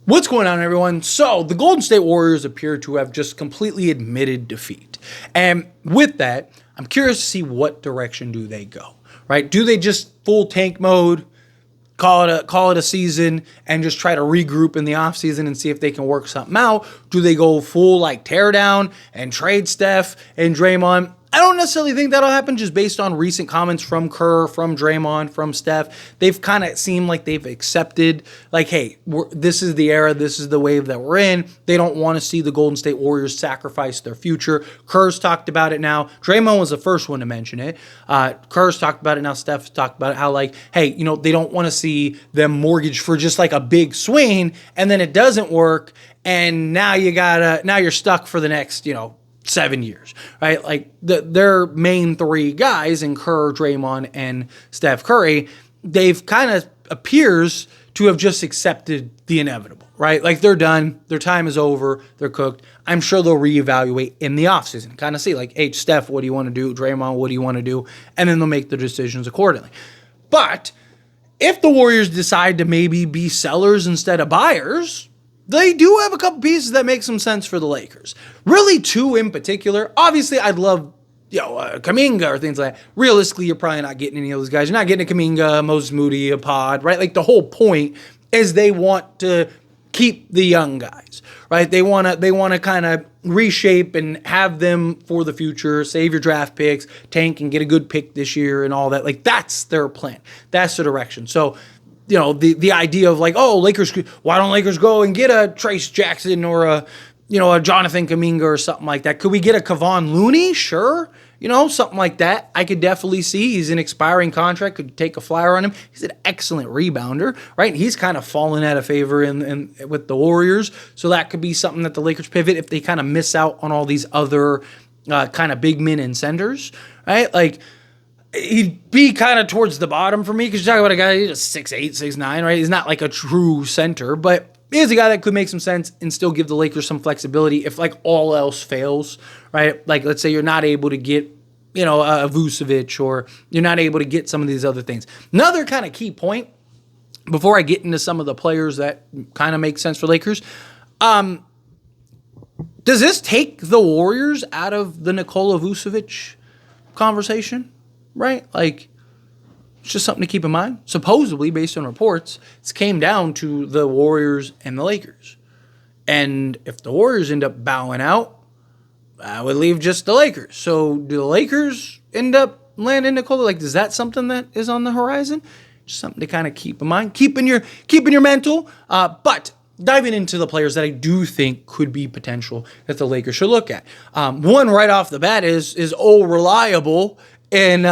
What's going on, everyone? So, the Golden State Warriors appear to have just completely admitted defeat. And with that, I'm curious to see what direction do they go, right? Do they just full tank mode, call it a season, and just try to regroup in the offseason and see if they can work something out? Do they go full, tear down and trade Steph and Draymond? I don't necessarily think that'll happen just based on recent comments from Kerr, from Draymond, from Steph. They've kind of seemed like they've accepted, hey, this is the era, this is the wave that we're in. They don't want to see the Golden State Warriors sacrifice their future. Kerr's talked about it now. Draymond was the first one to mention it. Kerr's talked about it now. Steph's talked about it, how hey, they don't want to see them mortgage for just a big swing, and then it doesn't work, and now you're stuck for the next, 7 years, right? Their main three guys in Kerr, Draymond, and Steph Curry, they've kind of appears to have just accepted the inevitable, right? They're done. Their time is over. They're cooked. I'm sure they'll reevaluate in the offseason, kind of see hey, Steph, what do you want to do? Draymond, what do you want to do? And then they'll make the decisions accordingly. But if the Warriors decide to maybe be sellers instead of buyers, they do have a couple pieces that make some sense for the Lakers. Really, two in particular. Obviously, I'd love, Kuminga or things like that. Realistically, you're probably not getting any of those guys. You're not getting a Kuminga, Moses Moody, a Pod, right? The whole point is they want to keep the young guys, right? They want to kind of reshape and have them for the future, save your draft picks, tank and get a good pick this year and all that. That's their plan. That's the direction. So, the idea of Lakers, why don't Lakers go and get a Trace Jackson or a Jonathan Kuminga or something like that? Could we get a Kevon Looney? Sure. Something like that. I could definitely see. He's an expiring contract. Could take a flyer on him. He's an excellent rebounder, right? He's kind of fallen out of favor in with the Warriors. So that could be something that the Lakers pivot if they kind of miss out on all these other kind of big men and centers, right? He'd be kind of towards the bottom for me because you're talking about a guy who's 6'8", 6'9", right? He's not a true center, but he's a guy that could make some sense and still give the Lakers some flexibility if all else fails, right? Let's say you're not able to get, a Vucevic, or you're not able to get some of these other things. Another kind of key point before I get into some of the players that kind of make sense for Lakers, does this take the Warriors out of the Nikola Vucevic conversation? Right? It's just something to keep in mind. Supposedly, based on reports, it came down to the Warriors and the Lakers. And if the Warriors end up bowing out, I would leave just the Lakers. So do the Lakers end up landing Nikola? Is that something that is on the horizon? Just something to kind of keep in mind. Keeping your mental. But diving into the players that I do think could be potential that the Lakers should look at. One right off the bat is reliable and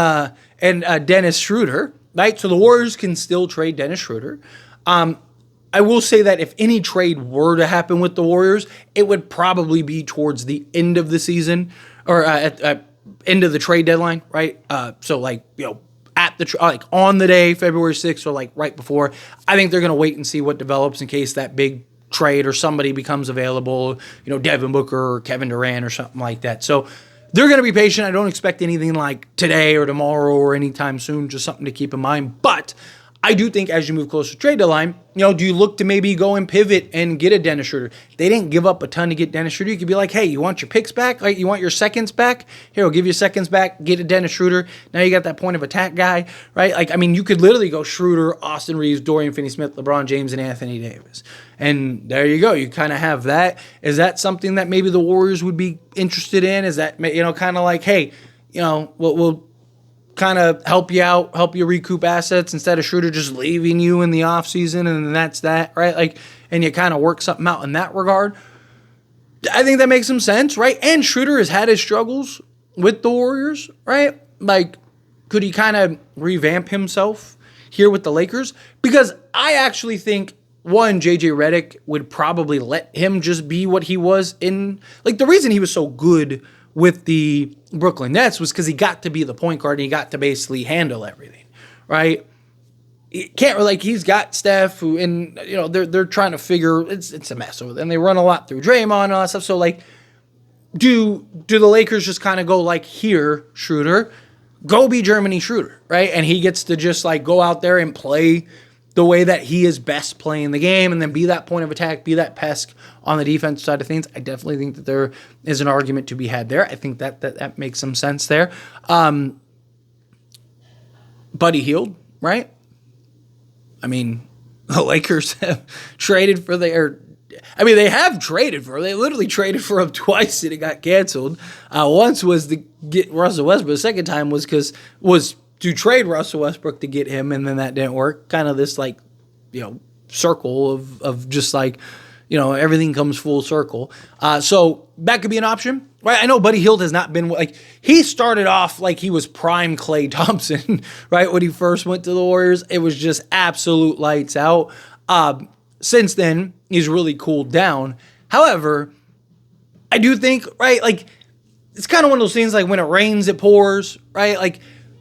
Dennis Schroder, right? So the Warriors can still trade Dennis Schroder. I will say that if any trade were to happen with the Warriors, it would probably be towards the end of the season or at end of the trade deadline, right? At the on the day, February 6th, or right before. I think they're going to wait and see what develops in case that big trade or somebody becomes available, Devin Booker or Kevin Durant or something like that. So they're going to be patient. I don't expect anything today or tomorrow or anytime soon, just something to keep in mind. But I do think as you move closer to trade deadline, do you look to maybe go and pivot and get a Dennis Schroder? They didn't give up a ton to get Dennis Schroder. You could be hey, you want your picks back? You want your seconds back? Here, I'll give you seconds back, get a Dennis Schroder. Now you got that point of attack guy, right? You could literally go Schroder, Austin Reeves, Dorian Finney-Smith, LeBron James, and Anthony Davis. And there you go. You kind of have that. Is that something that maybe the Warriors would be interested in? Is that, kind of hey, we'll kind of help you out, help you recoup assets instead of Schroeder just leaving you in the offseason and that's that, right? And you kind of work something out in that regard. I think that makes some sense, right? And Schroeder has had his struggles with the Warriors, right? Could he kind of revamp himself here with the Lakers? Because I actually think, one, JJ Redick would probably let him just be what he was in, the reason he was so good with the Brooklyn Nets was because he got to be the point guard and he got to basically handle everything, right? He can't really, he's got Steph who, and they're trying to figure, it's a mess over there, and they run a lot through Draymond and all that stuff. So do the Lakers just kind of go here, Schroeder, go be Germany Schroeder, right? And he gets to just go out there and play the way that he is best playing the game, and then be that point of attack, be that pest on the defense side of things. I definitely think that there is an argument to be had there. I think that makes some sense there. Buddy Hield, right? I mean, the Lakers have traded for they literally traded for him twice and it got canceled. Once was to get Russell Westbrook. The second time was to trade Russell Westbrook to get him, and then that didn't work. Kind of this circle of just everything comes full circle. So that could be an option, right? I know Buddy Hield has not been he started off like he was prime Klay Thompson, right? When he first went to the Warriors, it was just absolute lights out. Since then, he's really cooled down. However, I do think, right, it's kind of one of those things like when it rains, it pours, right?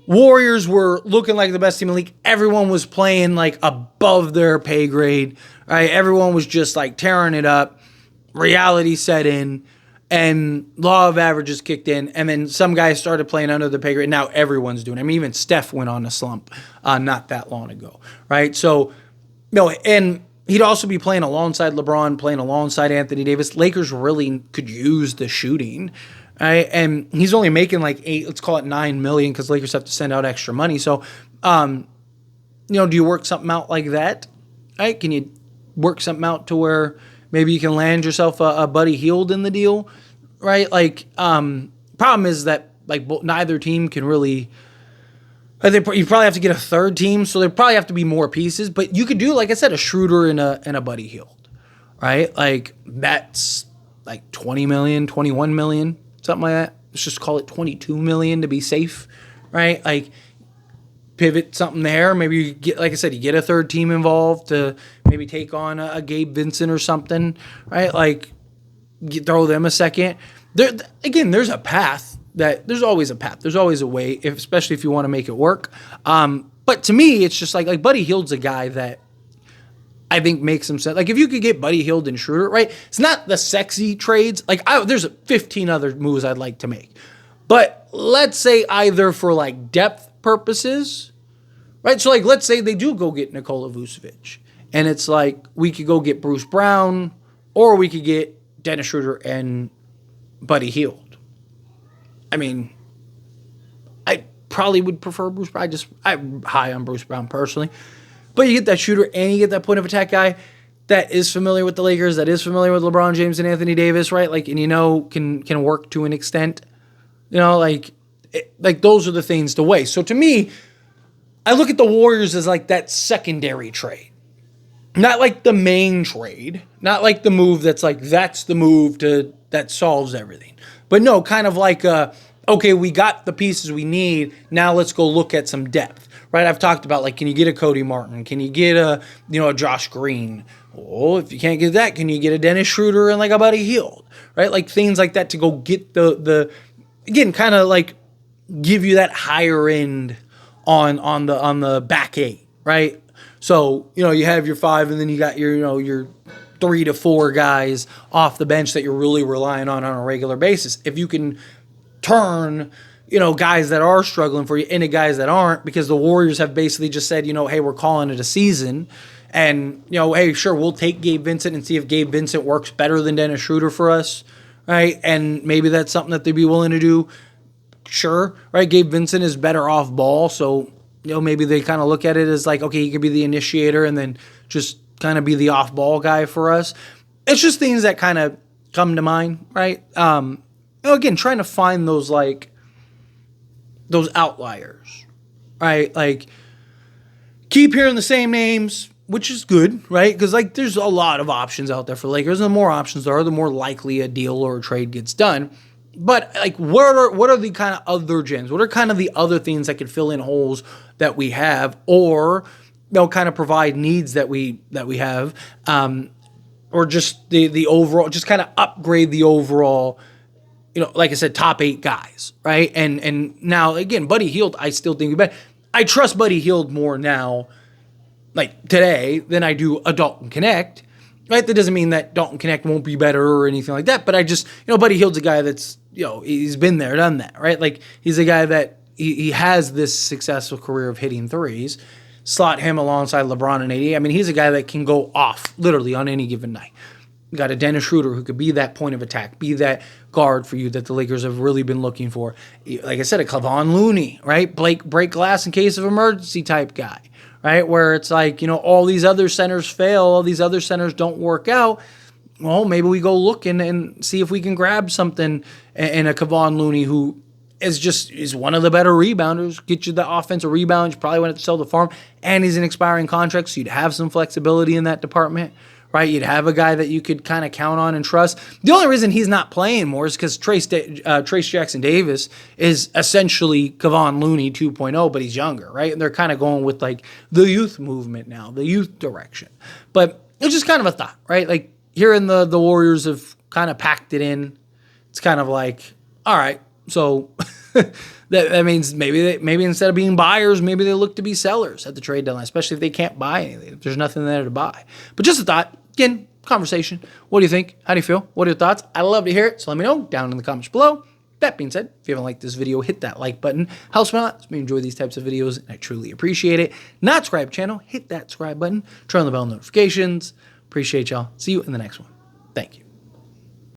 Warriors were looking like the best team in the league. Everyone was playing above their pay grade, right? Everyone was just tearing it up. Reality set in, and law of averages kicked in, and then some guys started playing under the pay grade. Now everyone's doing it. I mean, even Steph went on a slump not that long ago, right? So, and he'd also be playing alongside LeBron, playing alongside Anthony Davis. Lakers really could use the shooting. Right? And he's only making let's call it $9 million, because Lakers have to send out extra money. So, do you work something out like that? Right? Can you work something out to where maybe you can land yourself a Buddy Hield in the deal? Right? Problem is that neither team can really. You probably have to get a third team, so there probably have to be more pieces. But you could do, like I said, a Schroder and a Buddy Hield, right? That's $20 million, $21 million. Something like that. Let's just call it $22 million to be safe, right? Pivot something there. Maybe you get, like I said, you get a third team involved to maybe take on a Gabe Vincent or something, right? Throw them a second. There's a path. There's always a path. There's always a way, especially if you want to make it work. But to me, it's just like Buddy Hield's a guy that I think makes some sense. If you could get Buddy Hield and Schroder, right? It's not the sexy trades. There's 15 other moves I'd like to make. But let's say either for depth purposes, right? So let's say they do go get Nikola Vucevic. And it's we could go get Bruce Brown, or we could get Dennis Schroder and Buddy Hield. I mean, I probably would prefer Bruce Brown. I'm high on Bruce Brown personally. But you get that shooter and you get that point of attack guy that is familiar with the Lakers, that is familiar with LeBron James and Anthony Davis, right? And can work to an extent. Those are the things to weigh. So to me, I look at the Warriors as that secondary trade. Not the main trade. Not the move that's that's the move that solves everything. But no, kind of okay, we got the pieces we need. Now let's go look at some depth. Right, I've talked about can you get a Cody Martin? Can you get a Josh Green? Oh, if you can't get that, can you get a Dennis Schroder and a Buddy Hield? Right, things like that to go get the again, kind of give you that higher end on the back eight, right? So you have your five, and then you got your 3 to 4 guys off the bench that you're really relying on a regular basis. If you can turn guys that are struggling for you into guys that aren't, because the Warriors have basically just said, hey, we're calling it a season. And, hey, sure, we'll take Gabe Vincent and see if Gabe Vincent works better than Dennis Schroder for us, right? And maybe that's something that they'd be willing to do. Sure, right? Gabe Vincent is better off ball, so, maybe they kind of look at it as okay, he could be the initiator and then just kind of be the off-ball guy for us. It's just things that kind of come to mind, right? Again, trying to find those, those outliers, right? Keep hearing the same names, which is good, right? Because there's a lot of options out there for Lakers, and the more options there are, the more likely a deal or a trade gets done. But what are the kind of other gems? What are kind of the other things that could fill in holes that we have, or kind of provide needs that we have, or just the overall, just kind of upgrade the overall. Like I said, top 8 guys, right? And now, again, Buddy Hield, I still think better. I trust Buddy Hield more now, today, than I do a Dalton Connect, right? That doesn't mean that Dalton Connect won't be better or anything like that, but I just, Buddy Hield's a guy that's, he's been there, done that, right? He's a guy that he has this successful career of hitting threes. slot him alongside LeBron and AD. I mean, he's a guy that can go off literally on any given night. You got a Dennis Schroder who could be that point of attack, be that guard for you that the Lakers have really been looking for. Like I said, a Kevon Looney, right? Break glass in case of emergency type guy, right? Where it's like, all these other centers fail, all these other centers don't work out. Well, maybe we go look and see if we can grab something in a Kevon Looney who is one of the better rebounders, get you the offensive rebound. You probably want to sell the farm, and he's an expiring contract, so you'd have some flexibility in that department. Right, you'd have a guy that you could kind of count on and trust. The only reason he's not playing more is because Trace Jackson Davis is essentially Kevon Looney 2.0, but he's younger, right? And they're kind of going with like the youth movement now, the youth direction. But it's just kind of a thought, right? Like hearing the Warriors have kind of packed it in. It's kind of like, all right, so that means maybe instead of being buyers, maybe they look to be sellers at the trade deadline, especially if they can't buy anything, if there's nothing there to buy. But just a thought. Again, conversation. What do you think? How do you feel? What are your thoughts? I love to hear it, so let me know down in the comments below. That being said, if you haven't liked this video, hit that like button. Helps me a lot. If you enjoy these types of videos, and I truly appreciate it. Not subscribe to the channel, hit that subscribe button. Turn on the bell notifications. Appreciate y'all. See you in the next one. Thank you.